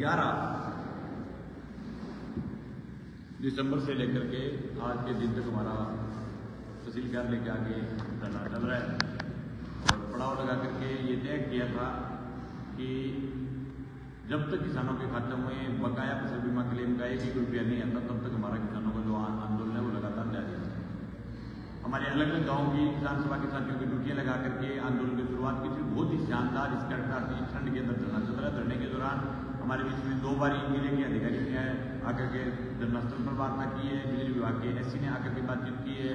11 दिसंबर से लेकर के आज के दिन तक हमारा तहसील कार्यालय लेके आगे धरना चल रहा है और पड़ाव लगा करके ये तय किया था कि जब तक किसानों के खाते में बकाया फसल बीमा क्लेम का 1 रुपया नहीं आता तब तक हमारा किसानों का जो आंदोलन है वो लगातार जारी है। हमारे अलग अलग गाँव की किसान सभा के साथियों की ड्यूटियाँ लगा करके आंदोलन की शुरुआत की थी। बहुत ही शानदार इस ठंड के अंदर धरना चल रहा है। धरने के दौरान हमारे बीच में 2 बार जिले के अधिकारियों ने आकर के धरनास्थल पर वार्ता की है, बिजली विभाग के एससी ने आकर के बातचीत की है,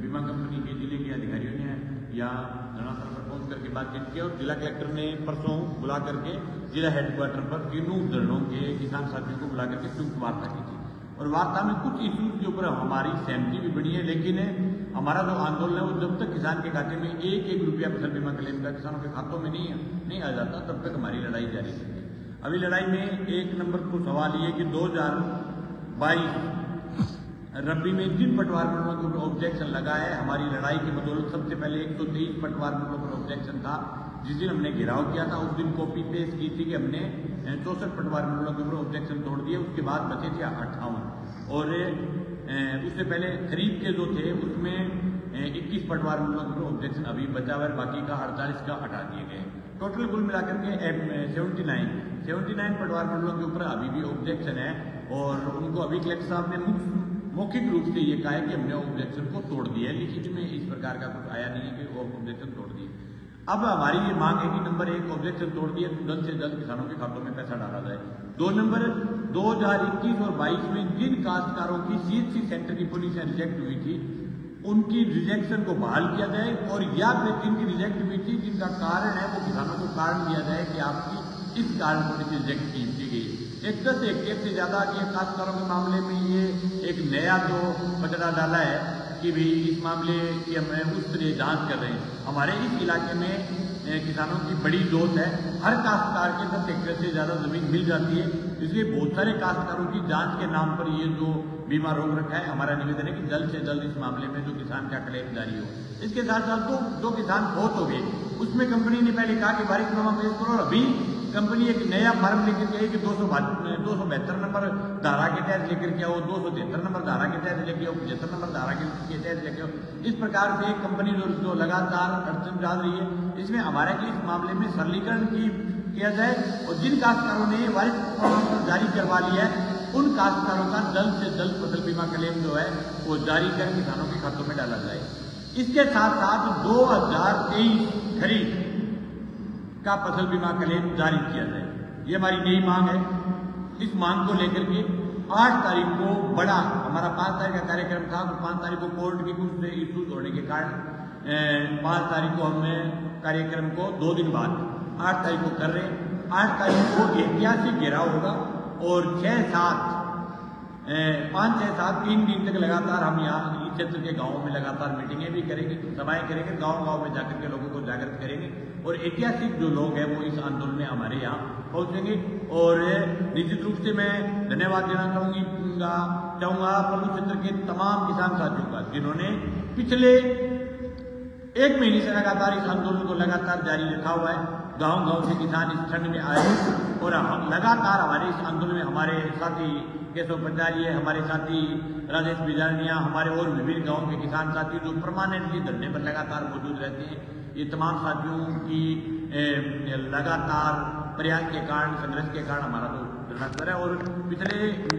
बीमा कंपनी के जिले के अधिकारियों ने यहाँ धरनास्थल पर पहुंच करके बातचीत की और जिला कलेक्टर ने परसों बुला करके जिला हेडक्वार्टर पर तीनों धरणों के किसान साथियों को बुला करके संयुक्त वार्ता की थी और वार्ता में कुछ इश्यूज के ऊपर हमारी सहमति भी बनी है। लेकिन हमारा जो आंदोलन है वो जब तक किसान के खाते में 1 रुपया फसल बीमा क्लेम का किसानों के खातों में नहीं आ जाता तब तक हमारी लड़ाई जारी रहेगी। अभी लड़ाई में 1 नंबर तो सवाल ये कि 2022 रबी में जिन पटवार मंडलों पर ऑब्जेक्शन लगा है, हमारी लड़ाई की बदौलत सबसे पहले 123 पटवार मंडलों पर ऑब्जेक्शन था। जिस दिन हमने घेराव किया था उस दिन कॉपी पेस्ट की थी कि हमने 64 पटवार मंडलों के ऊपर ऑब्जेक्शन तोड़ दिए, उसके बाद बचे थे 58 और उससे पहले खरीद के जो थे उसमें 21 पटवार मंडलों के ऊपर ऑब्जेक्शन अभी बचा हुआ है, बाकी का 48 का हटा दिए गए। टोटल कुल मिलाकर के 79 पटवार मंडलों के ऊपर अभी भी ऑब्जेक्शन है और उनको अभी कलेक्टर साहब ने मौखिक रूप से ये कहा है कि हमने ऑब्जेक्शन को तोड़ दिया है, लिखित में इस प्रकार का कुछ आया नहीं है कि वो ऑब्जेक्शन तोड़ दिए। अब हमारी ये मांग है कि नंबर 1 ऑब्जेक्शन तोड़ दिए तो जल्द से जल्द किसानों के खातों में पैसा डाला जाए। 2 नंबर 2021 और 22 में जिन काश्तकारों की CHC सेंटर की पॉलिसियां रिजेक्ट हुई थी उनकी रिजेक्शन को बहाल किया जाए और या फिर जिनकी रिजेक्ट हुई थी जिनका कारण है वो किसानों को कारण दिया जाए कि आपकी इस कारण पॉलिसी रिजेक्ट की गई। 10 हेक्टेयर से ज्यादा के काश्तकारों के मामले में ये एक नया जो पचड़ा डाला है कि भाई इस मामले की हम उस तरह जांच कर रहे हैं। हमारे इस इलाके में किसानों की बड़ी जोत है, हर काश्तकार के 10 हेक्टेयर से ज्यादा जमीन मिल जाती है, इसलिए बहुत सारे काश्तकारों की जांच के नाम पर ये जो बीमा रोक रखा है। हमारा निवेदन है कि जल्द से जल्द इस मामले में जो किसान का क्लेम जारी हो। इसके साथ साथ तो जो किसान फौत हो गए उसमें कंपनी ने पहले कहा कि वारिसनामा पेश करो और अभी कंपनी एक नया फॉर्म लेकर के आई कि 272 नंबर धारा के तहत लेकर के आओ, 273 नंबर धारा के तहत लेके आओ, 75 नंबर धारा के तहत लेके आओ। इस प्रकार से एक कंपनी जो लगातार अड़चन डाल रही है, इसमें हमारे इस मामले में सरलीकरण किया जाए और जिन काश्तकारों ने वारिस जारी करवा लिया है उन काश्तकारों का जल्द से जल्द फसल बीमा क्लेम जो है वो जारी कर किसानों के खातों में डाला जाए। इसके साथ साथ 2023 खरीफ का फसल बीमा क्लेम जारी किया जाए, ये हमारी नई मांग है। इस मांग को लेकर के 8 तारीख को बड़ा हमारा 5 तारीख का कार्यक्रम था, 5 तारीख को कोर्ट की कुछ इश्यूज होने के कारण 5 तारीख को हमने कार्यक्रम को 2 दिन बाद 8 तारीख को कर रहे हैं। 8 तारीख को ऐतिहासिक घेराव होगा और 5, 6, 7 3 दिन तक लगातार हम यहाँ इस क्षेत्र के गाँवों में लगातार मीटिंगें भी करेंगे, सभाएं करेंगे, गाँव में जाकर के लोगों को जागृत करेंगे और ऐतिहासिक जो लोग हैं वो इस आंदोलन में हमारे यहाँ पहुंचेंगे। और निश्चित रूप से मैं धन्यवाद देना चाहूंगा पल्लू क्षेत्र के तमाम किसान साथियों का जिन्होंने पिछले 1 महीने से लगातार इस आंदोलन को लगातार जारी रखा हुआ है। गांव से किसान इस ठंड में आए और लगातार हमारे इस आंदोलन में हमारे साथी केशव पंचाली है, हमारे साथी राजेश बिजारनिया, हमारे और विभिन्न गाँव के किसान साथी जो परमानेंटली धरने पर लगातार मौजूद रहते हैं। ये तमाम साथियों की लगातार प्रयास के कारण, संघर्ष के कारण हमारा तो धरना चल रहा है। और पिछले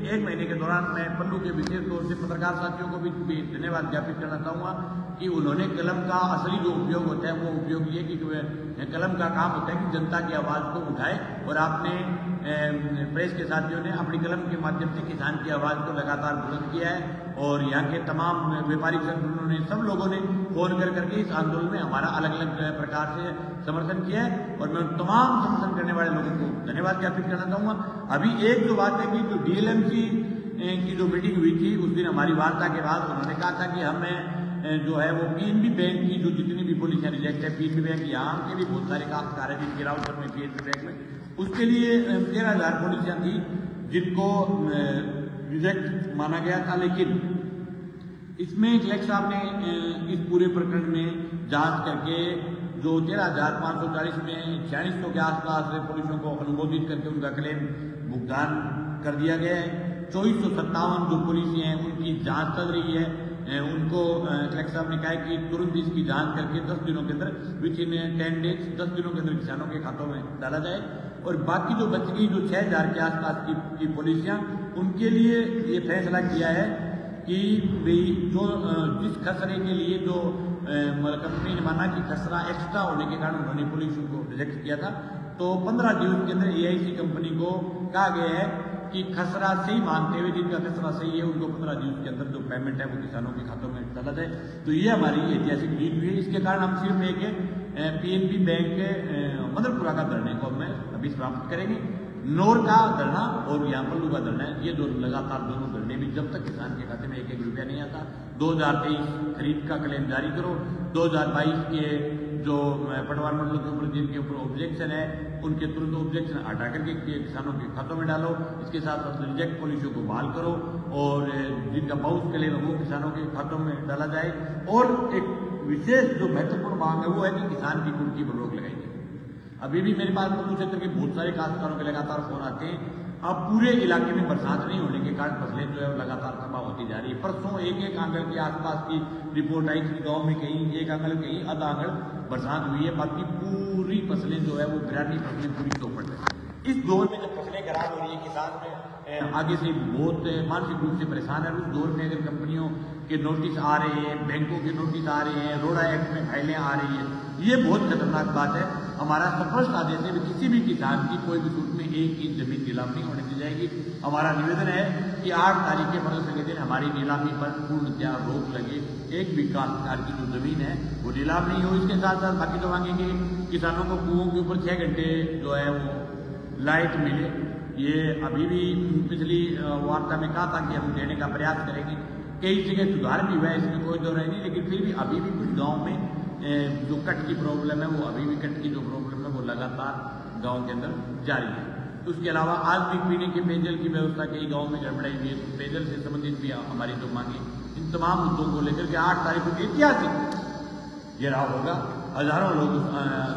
1 महीने के दौरान मैं पल्लू के विशेष तौर से पत्रकार साथियों को भी धन्यवाद ज्ञापित करना चाहूँगा कि उन्होंने कलम का असली जो उपयोग होता है वो उपयोग ये कि कलम का काम होता है कि जनता की आवाज़ को उठाए और आपने प्रेस के साथियों ने अपनी कलम के माध्यम से किसान की आवाज़ को लगातार बुलंद किया है और यहाँ के तमाम व्यापारिक संगठनों ने, सब लोगों ने फोन करके इस आंदोलन में हमारा अलग अलग प्रकार से समर्थन किया है और मैं तमाम समर्थन करने वाले लोगों को धन्यवाद ज्ञापित करना चाहूँगा। अभी एक जो बात है कि जो DLMC की जो मीटिंग हुई थी उस दिन हमारी वार्ता के बाद उन्होंने कहा था कि हमें जो है वो PNB बैंक की जो जितनी भी पॉलिसियां रिजेक्ट है, PNB बैंक यहाँ के भी बहुत सारे काश्तकार हैं जिनके राउटर में PNB बैंक में उसके लिए 13,000 पॉलिसियां थी जिनको रिजेक्ट माना गया था। लेकिन इसमें कलेक्टर साहब ने इस पूरे प्रकरण में जांच करके जो 13,540 में 4600 के आसपास पुलिसों को अनुमोदित करके उनका क्लेम भुगतान कर दिया गया है। 2457 जो पुलिस हैं उनकी जांच चल रही है। उनको कलेक्टर साहब ने कहा है कि तुरंत इसकी जांच करके 10 दिनों के अंदर विच इन 10 डेज 10 दिनों के अंदर किसानों के खातों में डाला जाए। और बाकी जो बच गई जो 6000 के आसपास की पुलिसियां, उनके लिए ये फैसला किया है कि भाई जो जिस खसरे के लिए जो कंपनी ने माना कि खसरा एक्स्ट्रा होने के कारण उन्होंने पुलिस को रिजेक्ट किया था, तो 15 दिवस के अंदर AIC कंपनी को कहा गया है कि खसरा सही मानते हुए जिनका खसरा सही है उनको 15 दिवस के अंदर जो पेमेंट है वो किसानों के खातों में डाला जाए। तो ये हमारी ऐतिहासिक जीत हुई है। इसके कारण हम सिर्फ एक PNB बैंक मदरपुरा का धरने को हमें अभी समाप्त करेंगे। नोर का धरना और यहाँ पल्लू का धरना है, ये दो लगातार दोनों धरने भी जब तक किसान के खाते में 1-1 रुपया नहीं आता। 2023 खरीद का क्लेम जारी करो, 2022 के जो पटवार मंडलों के ऊपर जिनके ऊपर ऑब्जेक्शन है उनके तुरंत ऑब्जेक्शन हटा करके किसानों के खातों में डालो। इसके साथ साथ रिजेक्ट पॉलिसियों को बहाल करो और जिनका बाउंस क्लेम है वो किसानों के खातों में डाला जाए। और एक विशेष जो महत्वपूर्ण मांग है वो है कि किसान की कुर्की पर रोक लगाई जाए। अभी भी मेरे पास पल्लू क्षेत्र के बहुत सारे काश्तकारों के लगातार फोन आते हैं। अब पूरे इलाके में बरसात नहीं होने के कारण फसलें जो है लगातार तबाह होती जा रही है। परसों एक आंगल के आसपास की रिपोर्ट आई थी, गांव में कहीं एक आंगल कहीं आधा आंगल बरसात हुई है, बाकी पूरी फसलें जो है वो बिरानी फसलें पूरी चौपट है। इस दौर में जब फसलें खराब हो रही है, किसान आगे से बहुत मानसिक रूप से परेशान है। उस दौर में अगर कंपनियों के नोटिस आ रहे हैं, बैंकों के नोटिस आ रहे हैं, रोड़ा एक्ट में फाइलें आ रही है, ये बहुत खतरनाक बात है। हमारा स्पष्ट आदेश है किसी भी किसान की कोई भी सूट में 1 इंच जमीन नीलाम नहीं होने दी जाएगी। हमारा निवेदन है कि 8 तारीख के मतलब के दिन हमारी नीलामी पर पूर्णतया रोक लगे। एक भी काश्तकार की जो जमीन है वो नीलाम नहीं हो। इसके साथ साथ बाकी तो मांगेंगे किसानों को कुओं के ऊपर 6 घंटे जो है वो लाइट मिले। ये अभी भी पिछली वार्ता में कहा था कि हम देने का प्रयास करेंगे। कई जगह सुधार भी हुआ है, इसमें कोई दो नहीं, लेकिन फिर भी अभी भी कुछ गाँव में जो कट की प्रॉब्लम है वो अभी भी कट की जो प्रॉब्लम है वो लगातार गांव के अंदर जारी है। उसके अलावा आज भी पीने के पेयजल की व्यवस्था कई गांव में गड़बड़ाई हुई है। तो पेयजल से संबंधित भी हमारी जो मांगे, इन तमाम मुद्दों को लेकर के 8 तारीख को ऐतिहासिक घेराव होगा। हजारों लोग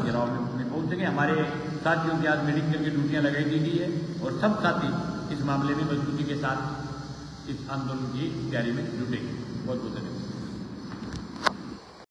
घेराव में पहुंचेंगे। हमारे साथियों की आज मीटिंग करके ड्यूटियां लगाई दी गई है और सब साथी इस मामले में मजबूती के साथ इस आंदोलन की तैयारी में जुटेंगे। बहुत बहुत धन्यवाद।